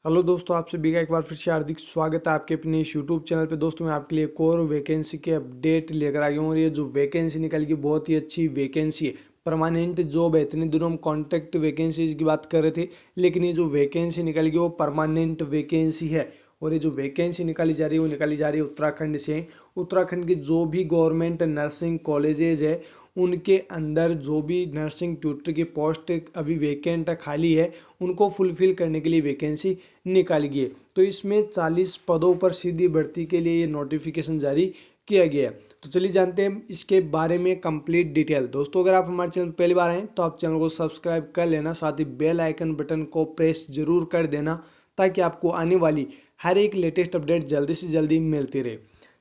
Hello दोस्तों, आप सभी का एक बार फिर से हार्दिक स्वागत है आपके अपने इस यूट्यूब चैनल पे। दोस्तों मैं आपके लिए एक और वैकेंसी के अपडेट लेकर आ गया हूँ और ये जो वैकेंसी निकल गई बहुत ही अच्छी वैकेंसी है, परमानेंट जॉब है। इतने दिनों हम कॉन्ट्रैक्ट वैकेंसीज की बात कर रहे थे, लेकिन ये जो वैकेंसी निकल गई वो परमानेंट वैकेंसी है। और ये जो वैकेंसी निकाली जा रही है वो निकाली जा रही है उत्तराखंड से। उत्तराखंड के जो भी गवर्नमेंट नर्सिंग कॉलेजेज है उनके अंदर जो भी नर्सिंग ट्यूटर की पोस्ट अभी वैकेंट खाली है उनको फुलफिल करने के लिए वैकेंसी निकाली गई है। तो इसमें 40 पदों पर सीधी भर्ती के लिए ये नोटिफिकेशन जारी किया गया है। तो चलिए जानते हैं इसके बारे में कंप्लीट डिटेल। दोस्तों अगर आप हमारे चैनल पर पहली बार आए तो आप चैनल को सब्सक्राइब कर लेना, साथ ही बेल आइकन बटन को प्रेस जरूर कर देना ताकि आपको आने वाली हर एक लेटेस्ट अपडेट जल्दी से जल्दी मिलती रहे।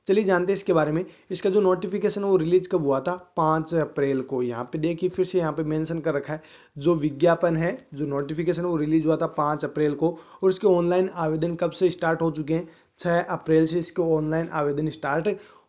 चलिए जानते हैं इसके बारे में। इसका जो नोटिफिकेशन है वो रिलीज कब हुआ था? 5 अप्रैल को। यहाँ पे देखिए फिर से यहाँ पे मेंशन कर रखा है जो विज्ञापन है, जो नोटिफिकेशन है वो रिलीज हुआ था 5 अप्रैल को। और इसके ऑनलाइन आवेदन कब से स्टार्ट हो चुके हैं? 6 अप्रैल से इसके ऑनलाइन आवेदन स्टार्ट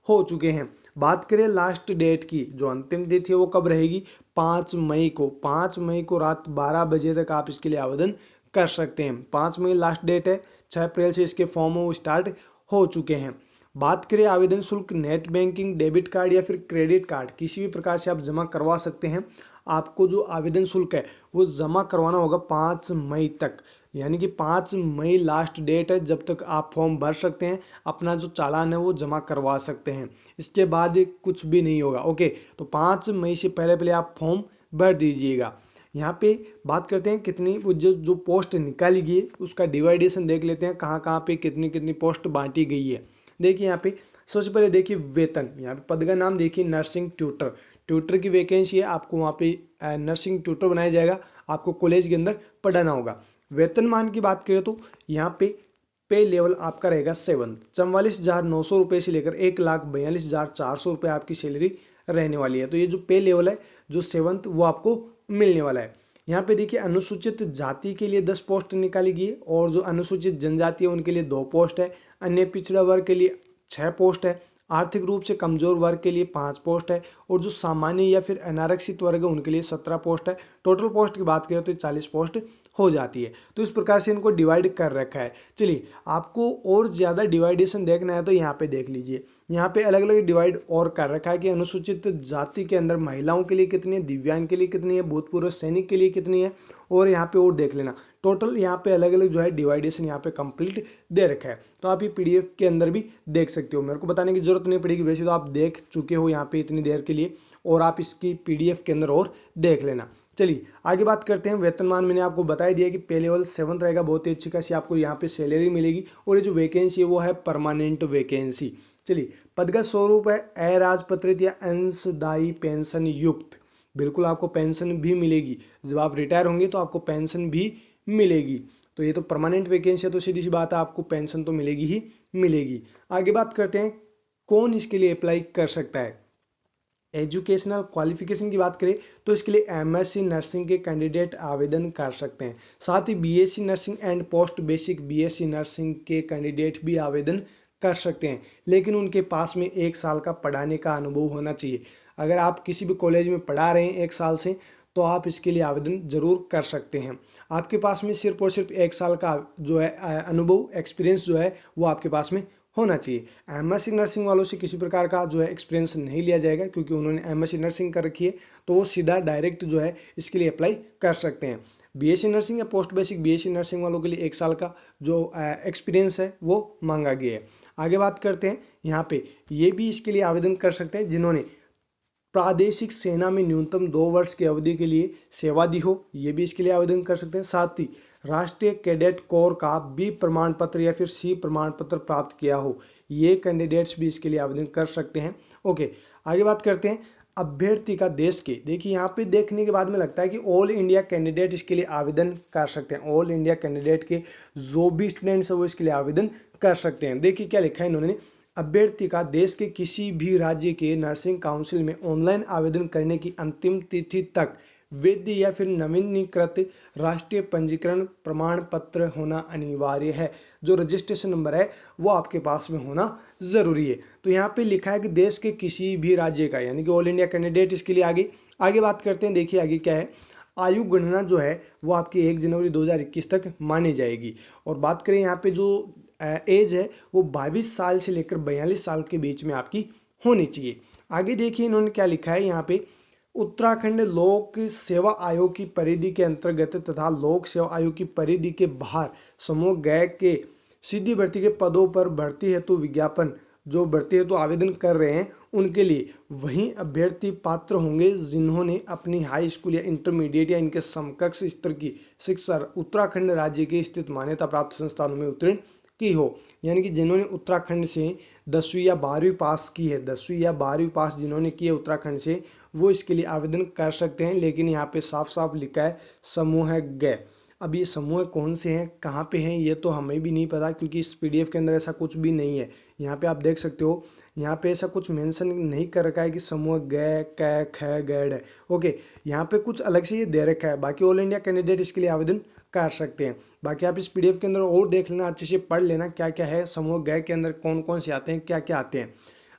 हो चुके हैं। बात करें लास्ट डेट की, जो अंतिम तिथि है वो कब रहेगी? 5 मई को। 5 मई को रात 12 बजे तक आप इसके लिए आवेदन कर सकते हैं। 5 मई लास्ट डेट है। 6 अप्रैल से इसके फॉर्म वो स्टार्ट हो चुके हैं। बात करें आवेदन शुल्क, नेट बैंकिंग, डेबिट कार्ड या फिर क्रेडिट कार्ड किसी भी प्रकार से आप जमा करवा सकते हैं। आपको जो आवेदन शुल्क है वो जमा करवाना होगा 5 मई तक, यानी कि 5 मई लास्ट डेट है जब तक आप फॉर्म भर सकते हैं, अपना जो चालान है वो जमा करवा सकते हैं। इसके बाद कुछ भी नहीं होगा। ओके, तो 5 मई से पहले पहले आप फॉर्म भर दीजिएगा। यहाँ पे बात करते हैं कितनी जो जो पोस्ट निकाली गई है उसका डिवाइडेशन देख लेते हैं, कहाँ कहाँ पे कितनी कितनी पोस्ट बांटी गई है। देखिए यहाँ पे सबसे पहले देखिए वेतन। यहाँ पे पद का नाम देखिए नर्सिंग ट्यूटर। ट्यूटर की वैकेंसी है, आपको वहाँ पे नर्सिंग ट्यूटर बनाया जाएगा, आपको कॉलेज के अंदर पढ़ाना होगा। वेतनमान की बात करें तो यहाँ पे लेवल आपका रहेगा 7, 44,900 रुपये से लेकर 1,42,400 रुपये आपकी सैलरी रहने वाली है। तो ये जो पे लेवल है जो 7th वो आपको मिलने वाला है। यहाँ पे देखिए अनुसूचित जाति के लिए 10 पोस्ट निकाली गई है और जो अनुसूचित जनजाति है उनके लिए 2 पोस्ट है। अन्य पिछड़ा वर्ग के लिए 6 पोस्ट है। आर्थिक रूप से कमजोर वर्ग के लिए 5 पोस्ट है और जो सामान्य या फिर अनारक्षित वर्ग है उनके लिए 17 पोस्ट है। टोटल पोस्ट की बात करें तो 40 पोस्ट हो जाती है। तो इस प्रकार से इनको डिवाइड कर रखा है। चलिए आपको और ज़्यादा डिवाइडेशन देखना है तो यहाँ पे देख लीजिए। यहाँ पे अलग अलग डिवाइड और कर रखा है कि अनुसूचित जाति के अंदर महिलाओं के लिए कितनी है, दिव्यांग के लिए कितनी है, भूतपूर्व सैनिक के लिए कितनी है, और यहाँ पे और देख लेना। टोटल यहाँ पे अलग अलग जो है डिवाइडेशन यहाँ पे कंप्लीट दे रखा है। तो आप ये पीडीएफ के अंदर भी देख सकते हो, मेरे को बताने की जरूरत नहीं पड़ेगी, वैसे तो आप देख चुके हो यहाँ पे इतनी देर के लिए, और आप इसकी पीडीएफ के अंदर और देख लेना। चलिए आगे बात करते हैं। वेतनमान मैंने आपको बता दिया कि पे लेवल 7 रहेगा, बहुत ही अच्छी खासी आपको यहाँ पे सैलरी मिलेगी। और ये जो वैकेंसी है वो है परमानेंट वैकेंसी। चलिए पद का स्वरूप है अराजपत्रित या अंशदायी पेंशन युक्त। बिल्कुल आपको पेंशन भी मिलेगी, जब आप रिटायर होंगे तो आपको पेंशन भी मिलेगी। तो ये तो परमानेंट वैकेंसी है तो सीधी सी बात है आपको पेंशन तो मिलेगी ही मिलेगी। आगे बात करते हैं कौन इसके लिए अप्लाई कर सकता है। एजुकेशनल क्वालिफिकेशन की बात करें तो इसके लिए एमएससी नर्सिंग के कैंडिडेट आवेदन कर सकते हैं। साथ ही BSc nursing and post basic BSc nursing के कैंडिडेट भी आवेदन कर सकते हैं, लेकिन उनके पास में 1 साल का पढ़ाने का अनुभव होना चाहिए। अगर आप किसी भी कॉलेज में पढ़ा रहे हैं 1 साल से तो आप इसके लिए आवेदन जरूर कर सकते हैं। आपके पास में सिर्फ और सिर्फ 1 साल का जो है अनुभव, एक्सपीरियंस जो है वो आपके पास में होना चाहिए। एमएससी नर्सिंग वालों से किसी प्रकार का जो है एक्सपीरियंस नहीं लिया जाएगा, क्योंकि उन्होंने एमएससी नर्सिंग कर रखी है, तो वो सीधा डायरेक्ट जो है इसके लिए अप्लाई कर सकते हैं। बीएससी नर्सिंग या पोस्ट बेसिक बीएससी नर्सिंग वालों के लिए 1 साल का जो एक्सपीरियंस है वो मांगा गया है। आगे बात करते हैं, यहाँ पे ये भी इसके लिए आवेदन कर सकते हैं जिन्होंने प्रादेशिक सेना में न्यूनतम 2 वर्ष की अवधि के लिए सेवा दी हो, ये भी इसके लिए आवेदन कर सकते हैं। साथ ही राष्ट्रीय कैडेट कोर का बी प्रमाण पत्र या फिर सी प्रमाण पत्र प्राप्त किया हो, ये कैंडिडेट्स भी इसके लिए आवेदन कर सकते हैं। ओके, आगे बात करते हैं अभ्यर्थी का देश के। देखिए यहाँ पे देखने के बाद में लगता है कि ऑल इंडिया कैंडिडेट इसके लिए आवेदन कर सकते हैं। ऑल इंडिया कैंडिडेट के जो भी स्टूडेंट्स हैं वो इसके लिए आवेदन कर सकते हैं। देखिए क्या लिखा है इन्होंने, अभ्यर्थी का देश के किसी भी राज्य के नर्सिंग काउंसिल में ऑनलाइन आवेदन करने की अंतिम तिथि तक वैध या फिर नवीनीकृत राष्ट्रीय पंजीकरण प्रमाण पत्र होना अनिवार्य है। जो रजिस्ट्रेशन नंबर है वो आपके पास में होना ज़रूरी है। तो यहाँ पे लिखा है कि देश के किसी भी राज्य का, यानी कि ऑल इंडिया कैंडिडेट इसके लिए आगे बात करते हैं। देखिए आगे क्या है, आयु गणना जो है वो आपकी 1 जनवरी 2021 तक मानी जाएगी। और बात करें यहाँ पे जो एज है वो 22 साल से लेकर 42 साल के बीच में आपकी होनी चाहिए। आगे देखिए इन्होंने क्या लिखा है यहाँ पे, उत्तराखंड लोक सेवा आयोग की परिधि के अंतर्गत तथा लोक सेवा आयोग की परिधि के बाहर समूह गए के सीधी भर्ती के पदों पर भर्ती हेतु विज्ञापन जो भर्ती हेतु आवेदन कर रहे हैं उनके लिए वही अभ्यर्थी पात्र होंगे जिन्होंने अपनी हाई स्कूल या इंटरमीडिएट या इनके समकक्ष स्तर की शिक्षा उत्तराखंड राज्य के स्थित मान्यता प्राप्त संस्थानों में उत्तीर्ण की हो। यानी कि जिन्होंने उत्तराखंड से 10वीं या 12वीं पास की है, 10वीं या 12वीं पास जिन्होंने की है उत्तराखंड से, वो इसके लिए आवेदन कर सकते हैं। लेकिन यहाँ पे साफ साफ लिखा है समूह ग। अब ये समूह कौन से हैं, कहाँ पे हैं, ये तो हमें भी नहीं पता क्योंकि इस पीडीएफ के अंदर ऐसा कुछ भी नहीं है। यहाँ पे आप देख सकते हो, यहाँ पे ऐसा कुछ मेंशन नहीं कर रखा है कि समूह ग, क, ख, गैड है। ओके, यहाँ पे कुछ अलग से ये दे रखा है। बाकी ऑल इंडिया कैंडिडेट इसके लिए आवेदन कर सकते हैं। बाकी आप इस पीडीएफ के अंदर और देख लेना, अच्छे से पढ़ लेना क्या क्या है, समूह ग के अंदर कौन कौन से आते हैं, क्या क्या आते हैं।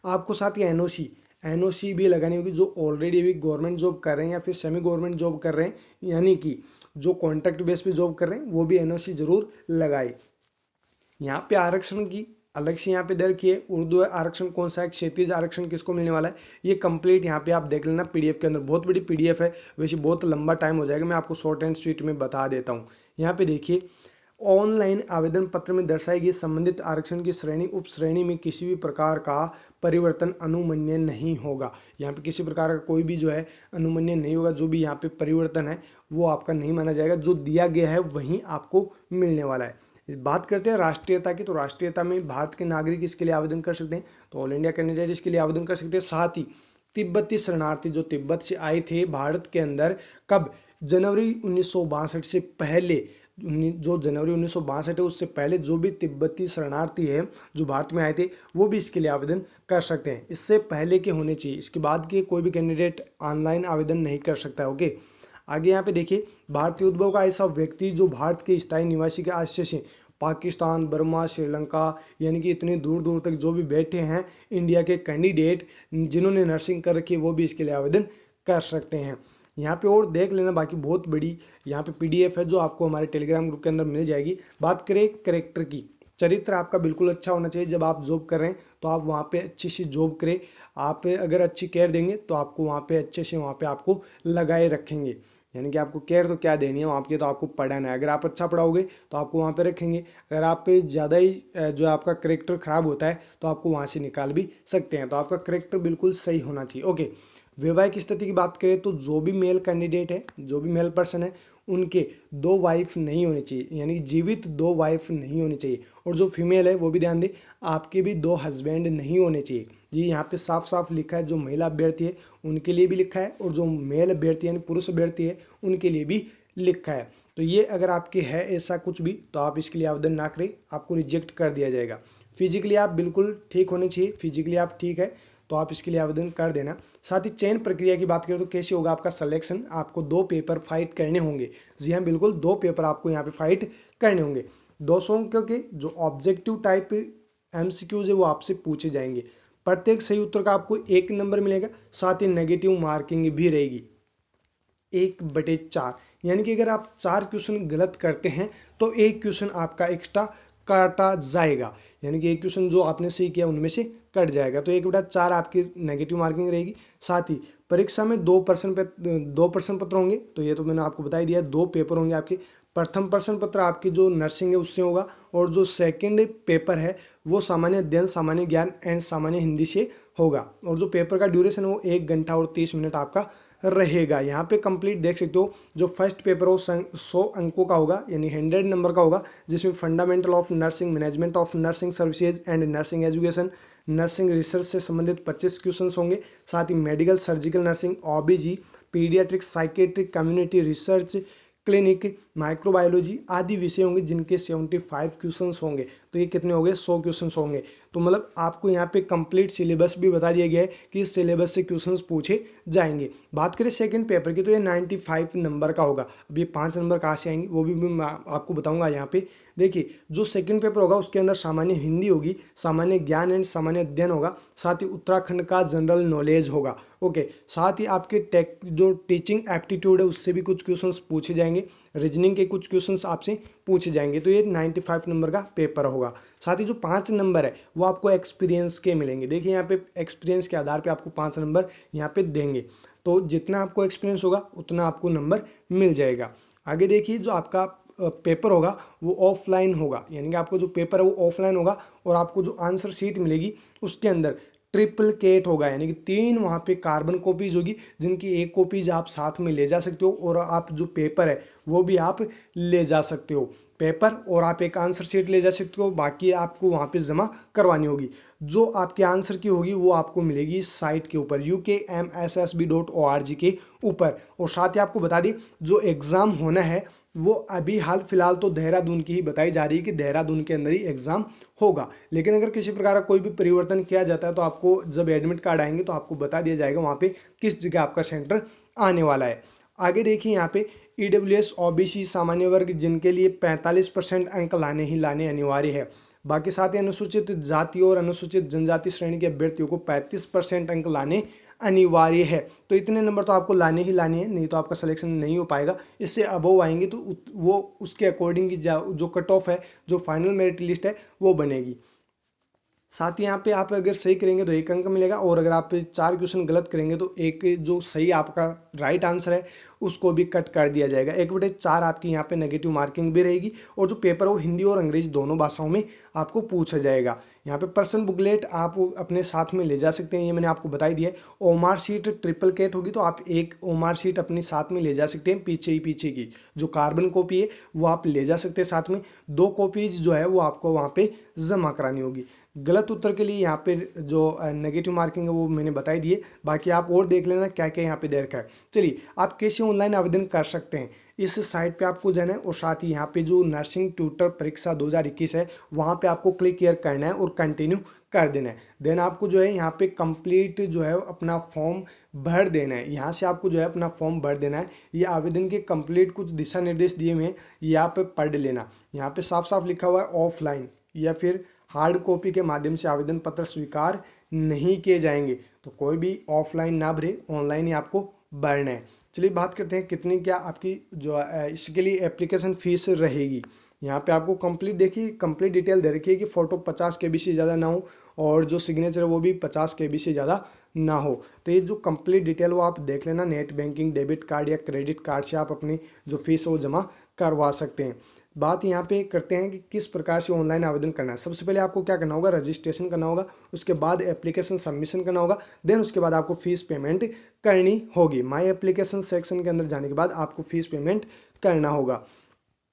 आपको साथ ही एनओसी भी लगानी होगी। जो ऑलरेडी भी गवर्नमेंट जॉब कर रहे हैं या फिर सेमी गवर्नमेंट जॉब कर रहे हैं, यानी कि जो कॉन्ट्रैक्ट बेस पे जॉब कर रहे हैं, वो भी एनओसी जरूर लगाए। यहाँ पे आरक्षण की अलग से यहाँ पे दे रखी है। उर्दू आरक्षण कौन सा है, क्षेत्रीय आरक्षण किसको मिलने वाला है, ये कंप्लीट यहाँ पे आप देख लेना पीडीएफ के अंदर। बहुत बड़ी पीडीएफ है, वैसे बहुत लंबा टाइम हो जाएगा, मैं आपको शॉर्ट एंड स्वीट में बता देता हूँ। यहाँ पे देखिए, ऑनलाइन आवेदन पत्र में दर्शाई गई संबंधित आरक्षण की श्रेणी उप श्रेणी में किसी भी प्रकार का परिवर्तन अनुमन्य नहीं होगा। यहाँ पे किसी प्रकार का कोई भी जो है अनुमन्य नहीं होगा। जो भी यहाँ पे परिवर्तन है वो आपका नहीं माना जाएगा। जो दिया गया है वही आपको मिलने वाला है। बात करते हैं राष्ट्रीयता की, तो राष्ट्रीयता में भारत के नागरिक इसके लिए आवेदन कर सकते हैं, तो ऑल इंडिया कैंडिडेट इसके लिए आवेदन कर सकते हैं। साथ ही तिब्बती शरणार्थी जो तिब्बत से आए थे भारत के अंदर, कब, जनवरी 1962 से पहले, जो जनवरी 1962 है उससे पहले जो भी तिब्बती शरणार्थी है जो भारत में आए थे, वो भी इसके लिए आवेदन कर सकते हैं। इससे पहले के होने चाहिए, इसके बाद के कोई भी कैंडिडेट ऑनलाइन आवेदन नहीं कर सकता है। ओके, आगे यहाँ पे देखिए, भारतीय उद्भव का ऐसा व्यक्ति जो भारत के स्थायी निवासी के आश्रय से पाकिस्तान, बर्मा, श्रीलंका, यानी कि इतनी दूर दूर तक जो भी बैठे हैं इंडिया के कैंडिडेट जिन्होंने नर्सिंग कर रखी है, वो भी इसके लिए आवेदन कर सकते हैं। यहाँ पे और देख लेना, बाकी बहुत बड़ी यहाँ पे पीडीएफ है जो आपको हमारे टेलीग्राम ग्रुप के अंदर मिल जाएगी। बात करें कैरेक्टर की, चरित्र आपका बिल्कुल अच्छा होना चाहिए। जब आप जॉब कर रहे हैं तो आप वहाँ पे अच्छी सी जॉब करें। आप अगर अच्छी केयर देंगे तो आपको वहाँ पे अच्छे से वहाँ पे आपको लगाए रखेंगे। यानी कि आपको केयर तो क्या देनी है वहाँ पे, तो आपको पढ़ाना है। अगर आप अच्छा पढ़ाओगे तो आपको वहाँ पे रखेंगे। अगर आप ज़्यादा ही जो आपका करेक्टर ख़राब होता है तो आपको वहाँ से निकाल भी सकते हैं। तो आपका करेक्टर बिल्कुल सही होना चाहिए। ओके, वैवाहिक स्थिति की बात करें तो जो भी मेल कैंडिडेट है, जो भी मेल पर्सन है, उनके 2 वाइफ नहीं होनी चाहिए, यानी जीवित 2 वाइफ नहीं होनी चाहिए। और जो फीमेल है वो भी ध्यान दें, आपके भी 2 हस्बैंड नहीं होने चाहिए। ये यहाँ पे साफ साफ लिखा है। जो महिला अभ्यर्थी है उनके लिए भी लिखा है और जो मेल अभ्यर्थी यानी पुरुष अभ्यर्थी है उनके लिए भी लिखा है। तो ये अगर आपके है ऐसा कुछ भी तो आप इसके लिए आवेदन ना करें, आपको रिजेक्ट कर दिया जाएगा। फिजिकली आप बिल्कुल ठीक होने चाहिए, फिजिकली आप ठीक है तो आप इसके लिए आवेदन कर देना। साथ ही चयन प्रक्रिया की बात करें तो कैसे होगा आपका सिलेक्शन, आपको 2 पेपर फाइट करने होंगे। जी हाँ, बिल्कुल 2 पेपर आपको यहाँ पे फाइट करने होंगे। 200 अंकों के जो ऑब्जेक्टिव टाइप एमसीक्यूज है वो आपसे पूछे जाएंगे। प्रत्येक सही उत्तर का आपको 1 नंबर मिलेगा। साथ ही नेगेटिव मार्किंग भी रहेगी 1/4, यानी कि अगर आप 4 क्वेश्चन गलत करते हैं तो 1 क्वेश्चन आपका एक्स्ट्रा काटा जाएगा। यानी कि 1 क्वेश्चन जो आपने सही किया उनमें से कट जाएगा, तो 1/4 आपकी नेगेटिव मार्किंग रहेगी। साथ ही परीक्षा में 2 प्रश्न पत्र होंगे, तो ये तो मैंने आपको बता ही दिया। 2 पेपर होंगे आपके। प्रथम प्रश्न पत्र आपकी जो नर्सिंग है उससे होगा, और जो सेकंड पेपर है वो सामान्य अध्ययन, सामान्य ज्ञान एंड सामान्य हिंदी से होगा। और जो पेपर का ड्यूरेशन है वो 1 घंटा और 30 मिनट आपका रहेगा। यहाँ पे कंप्लीट देख सकते हो। जो फर्स्ट पेपर हो 100 अंकों का होगा, यानी 100 नंबर का होगा, जिसमें fundamental of nursing, management of nursing services and nursing education, nursing research से संबंधित 25 क्वेश्चंस होंगे। साथ ही medical, surgical nursing, OBG, paediatric, psychiatric, community research, clinic, microbiology आदि विषय होंगे जिनके 75 क्वेश्चंस होंगे। तो ये कितने हो गए, 100 क्वेश्चंस होंगे। तो मतलब आपको यहाँ पे कंप्लीट सिलेबस भी बता दिया गया है कि इस सिलेबस से क्वेश्चंस पूछे जाएंगे। बात करें सेकंड पेपर की तो ये 95 नंबर का होगा। अब ये 5 नंबर कहाँ से आएंगे वो भी मैं आपको बताऊंगा यहाँ पे। देखिए जो सेकंड पेपर होगा उसके अंदर सामान्य हिंदी होगी, सामान्य ज्ञान एंड सामान्य अध्ययन होगा, साथ ही उत्तराखंड का जनरल नॉलेज होगा। ओके, साथ ही आपके टेक जो टीचिंग एप्टीट्यूड है उससे भी कुछ क्वेश्चंस पूछे जाएंगे, रीजनिंग के कुछ क्वेश्चंस आपसे पूछे जाएंगे। तो ये 95 नंबर का पेपर होगा। साथ ही जो 5 नंबर है वो आपको एक्सपीरियंस के मिलेंगे। देखिए यहाँ पे एक्सपीरियंस के आधार पे आपको 5 नंबर यहाँ पे देंगे। तो जितना आपको एक्सपीरियंस होगा उतना आपको नंबर मिल जाएगा। आगे देखिए जो आपका पेपर होगा वो ऑफलाइन होगा, यानी कि आपको जो पेपर है वो ऑफलाइन होगा और आपको जो आंसर शीट मिलेगी उसके अंदर ट्रिपलिकेट होगा, यानी कि 3 वहाँ पे कार्बन कॉपीज होगी जिनकी एक कॉपीज आप साथ में ले जा सकते हो और आप जो पेपर है वो भी आप ले जा सकते हो। पेपर और आप एक आंसर शीट ले जा सकते हो, बाकी आपको वहाँ पे जमा करवानी होगी। जो आपके आंसर की होगी वो आपको मिलेगी इस साइट के ऊपर ukmssb.org के ऊपर। और साथ ही आपको बता दें जो एग्ज़ाम होना है वो अभी हाल फिलहाल तो देहरादून की ही बताई जा रही है कि देहरादून के अंदर ही एग्ज़ाम होगा, लेकिन अगर किसी प्रकार का कोई भी परिवर्तन किया जाता है तो आपको जब एडमिट कार्ड आएंगे तो आपको बता दिया जाएगा वहाँ पे किस जगह आपका सेंटर आने वाला है। आगे देखिए यहाँ पे ईडब्ल्यूएस ओबीसी सामान्य वर्ग जिनके लिए 45% अंक लाने ही लाने अनिवार्य है। बाकी साथ ही अनुसूचित जाति और अनुसूचित जनजाति श्रेणी के अभ्यर्थियों को 35% अंक लाने अनिवार्य है। तो इतने नंबर तो आपको लाने ही लाने हैं, नहीं तो आपका सिलेक्शन नहीं हो पाएगा। इससे अबव आएंगे तो वो उसके अकॉर्डिंग की जो कट ऑफ है, जो फाइनल मेरिट लिस्ट है वो बनेगी। साथ ही यहाँ पे आप अगर सही करेंगे तो 1 अंक मिलेगा और अगर आप 4 क्वेश्चन गलत करेंगे तो एक जो सही आपका राइट आंसर है उसको भी कट कर दिया जाएगा। 1/4 आपकी यहाँ पे नेगेटिव मार्किंग भी रहेगी और जो पेपर है वो हिंदी और अंग्रेजी दोनों भाषाओं में आपको पूछा जाएगा। यहाँ पे पर्सन बुकलेट आप अपने साथ में ले जा सकते हैं, ये मैंने आपको बताई दिया है। ओमार शीट ट्रिपलिकेट होगी तो आप एक ओमार शीट अपने साथ में ले जा सकते हैं, पीछे की जो कार्बन कॉपी है वो आप ले जा सकते हैं साथ में। 2 कॉपीज जो है वो आपको वहाँ पे जमा करानी होगी। गलत उत्तर के लिए यहाँ पे जो नेगेटिव मार्किंग है वो मैंने बताई दी है, बाकी आप और देख लेना क्या क्या यहाँ पे दे रखा है। चलिए आप कैसे ऑनलाइन आवेदन कर सकते हैं इस साइट पे आपको जाना है और साथ ही यहाँ पे जो नर्सिंग ट्यूटर परीक्षा 2021 है वहाँ पे आपको क्लिक कियर करना है और कंटिन्यू कर देना है। देन आपको जो है यहाँ पे कंप्लीट जो है अपना फॉर्म भर देना है। यहाँ से आपको जो है अपना फॉर्म भर देना है। ये आवेदन के कंप्लीट कुछ दिशा निर्देश दिए हुए हैं, ये आप पढ़ लेना। यहाँ पे साफ साफ लिखा हुआ है ऑफलाइन या फिर हार्ड कॉपी के माध्यम से आवेदन पत्र स्वीकार नहीं किए जाएंगे, तो कोई भी ऑफलाइन ना भरे, ऑनलाइन ही आपको भरना है। चलिए बात करते हैं कितनी क्या आपकी जो इसके लिए एप्लीकेशन फ़ीस रहेगी। यहाँ पे आपको कंप्लीट देखिए कंप्लीट डिटेल दे रखी है कि फ़ोटो 50 KB से ज़्यादा ना हो और जो सिग्नेचर है वो भी 50 KB से ज़्यादा ना हो। तो ये जो कंप्लीट डिटेल वो आप देख लेना। नेट बैंकिंग, डेबिट कार्ड या क्रेडिट कार्ड से आप अपनी जो फीस है वो जमा करवा सकते हैं। बात यहाँ पे करते हैं कि किस प्रकार से ऑनलाइन आवेदन करना है। सबसे पहले आपको क्या करना होगा, रजिस्ट्रेशन करना होगा, उसके बाद एप्लीकेशन सबमिशन करना होगा, देन उसके बाद आपको फीस पेमेंट करनी होगी। माई एप्लीकेशन सेक्शन के अंदर जाने के बाद आपको फीस पेमेंट करना होगा।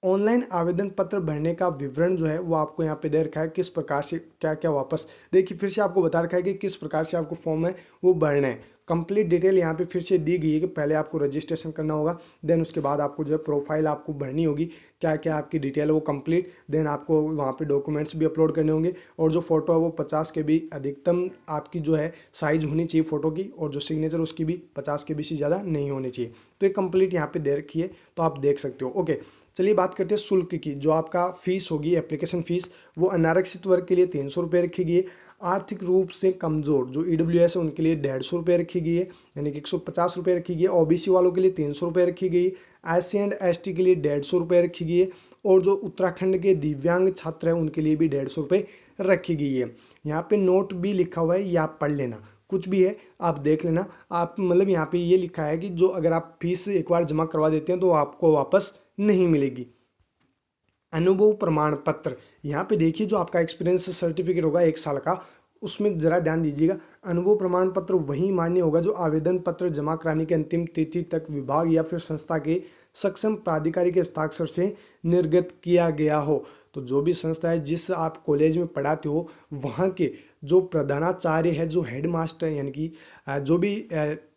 ऑनलाइन आवेदन पत्र भरने का विवरण जो है वो आपको यहाँ पे दे रखा है, किस प्रकार से क्या क्या वापस देखिए फिर से आपको बता रखा है कि किस प्रकार से आपको फॉर्म है वो भरना है। कंप्लीट डिटेल यहाँ पे फिर से दी गई है कि पहले आपको रजिस्ट्रेशन करना होगा, देन उसके बाद आपको जो है प्रोफाइल आपको भरनी होगी, क्या क्या आपकी डिटेल है वो कंप्लीट, देन आपको वहाँ पे डॉक्यूमेंट्स भी अपलोड करने होंगे और जो फोटो है वो 50 KB अधिकतम आपकी जो है साइज होनी चाहिए फ़ोटो की, और जो सिग्नेचर उसकी भी 50 KB से ज़्यादा नहीं होनी चाहिए। तो ये कंप्लीट यहाँ पे दे रखी है तो आप देख सकते हो। ओके, चलिए बात करते हैं शुल्क की। जो आपका फीस होगी एप्लीकेशन फ़ीस वो अनारक्षित वर्ग के लिए 300 रुपये रखी गई है। आर्थिक रूप से कमज़ोर जो EWS है उनके लिए 150 रुपये रखी गई है, यानी कि 150 रुपये रखी गई है। OBC वालों के लिए 300 रुपये रखी गई है। SC एंड ST के लिए 150 रुपये रखी गई है और जो उत्तराखंड के दिव्यांग छात्र हैं उनके लिए भी 150 रुपये रखी गई है। यहाँ पे नोट भी लिखा हुआ है, ये आप पढ़ लेना, कुछ भी है आप देख लेना। आप मतलब यहाँ पे ये लिखा है कि जो अगर आप फीस एक बार जमा करवा देते हैं तो आपको वापस नहीं मिलेगी। अनुभव प्रमाण पत्र, यहाँ पे देखिए जो आपका एक्सपीरियंस सर्टिफिकेट होगा 1 साल का, उसमें ज़रा ध्यान दीजिएगा। अनुभव प्रमाण पत्र वही मान्य होगा जो आवेदन पत्र जमा कराने की अंतिम तिथि तक विभाग या फिर संस्था के सक्षम प्राधिकारी के हस्ताक्षर से निर्गत किया गया हो। तो जो भी संस्था है जिस आप कॉलेज में पढ़ाते हो वहाँ के जो प्रधानाचार्य है, जो हेड मास्टर यानी कि जो भी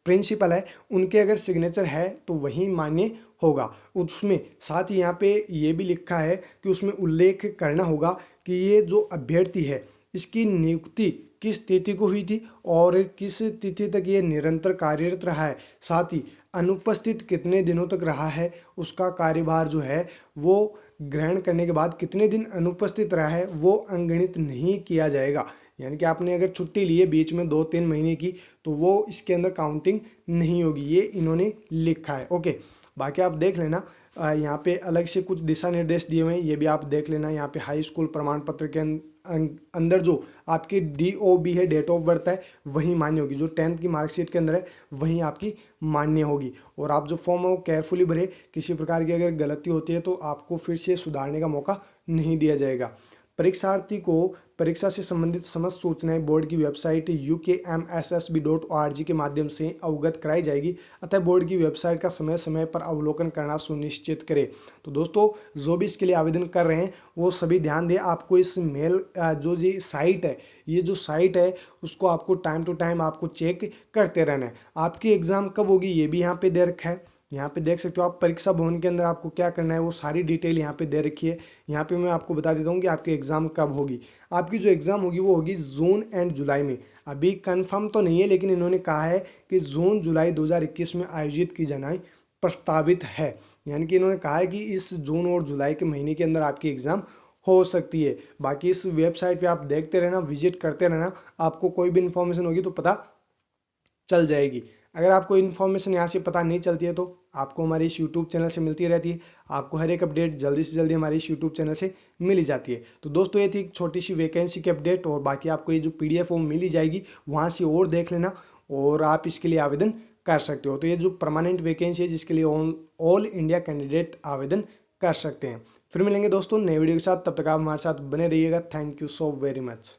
प्रिंसिपल है, उनके अगर सिग्नेचर है तो वही मान्य होगा उसमें। साथ ही यहाँ पे ये भी लिखा है कि उसमें उल्लेख करना होगा कि ये जो अभ्यर्थी है इसकी नियुक्ति किस तिथि को हुई थी और किस तिथि तक ये निरंतर कार्यरत रहा है, साथ ही अनुपस्थित कितने दिनों तक रहा है, उसका कार्यभार जो है वो ग्रहण करने के बाद कितने दिन अनुपस्थित रहा है वो अंगणित नहीं किया जाएगा। यानी कि आपने अगर छुट्टी ली है बीच में 2-3 महीने की तो वो इसके अंदर काउंटिंग नहीं होगी, ये इन्होंने लिखा है। ओके, बाकी आप देख लेना यहाँ पे अलग से कुछ दिशा निर्देश दिए हुए हैं, ये भी आप देख लेना। यहाँ पे हाई स्कूल प्रमाण पत्र के अंदर जो आपकी DOB है, डेट ऑफ बर्थ है, वही मान्य होगी। जो 10th की मार्कशीट के अंदर है वही आपकी मान्य होगी। और आप जो फॉर्म है वो केयरफुली भरे, किसी प्रकार की अगर गलती होती है तो आपको फिर से सुधारने का मौका नहीं दिया जाएगा। परीक्षार्थी को परीक्षा से संबंधित समस्त सूचनाएं बोर्ड की वेबसाइट ukmssb.org के माध्यम से अवगत कराई जाएगी, अतः बोर्ड की वेबसाइट का समय समय पर अवलोकन करना सुनिश्चित करें। तो दोस्तों, जो भी इसके लिए आवेदन कर रहे हैं वो सभी ध्यान दें, आपको इस मेल जो ये साइट है, ये जो साइट है उसको आपको टाइम टू टाइम आपको चेक करते रहना है। आपकी एग्ज़ाम कब होगी ये भी यहाँ पे दे रखा है, यहाँ पे देख सकते हो आप। परीक्षा भवन के अंदर आपको क्या करना है वो सारी डिटेल यहाँ पे दे रखी है। यहाँ पे मैं आपको बता देता हूँ कि आपकी एग्ज़ाम कब होगी। आपकी जो एग्ज़ाम होगी वो होगी जून एंड जुलाई में। अभी कंफर्म तो नहीं है लेकिन इन्होंने कहा है कि जून जुलाई 2021 में आयोजित की जाना प्रस्तावित है। यानी कि इन्होंने कहा है कि इस जून और जुलाई के महीने के अंदर आपकी एग्ज़ाम हो सकती है। बाकी इस वेबसाइट पे आप देखते रहना, विजिट करते रहना, आपको कोई भी इन्फॉर्मेशन होगी तो पता चल जाएगी। अगर आपको इन्फॉर्मेशन यहाँ से पता नहीं चलती है तो आपको हमारे इस यूट्यूब चैनल से मिलती रहती है। आपको हर एक अपडेट जल्दी से जल्दी हमारे इस यूट्यूब चैनल से मिल ही जाती है। तो दोस्तों, ये थी एक छोटी सी वैकेंसी की अपडेट, और बाकी आपको ये जो PDF वो मिल ही जाएगी, वहाँ से और देख लेना और आप इसके लिए आवेदन कर सकते हो। तो ये जो परमानेंट वैकेंसी है जिसके लिए ऑल इंडिया कैंडिडेट आवेदन कर सकते हैं। फिर मिलेंगे दोस्तों नए वीडियो के साथ, तब तक आप हमारे साथ बने रहिएगा। Thank you so very much.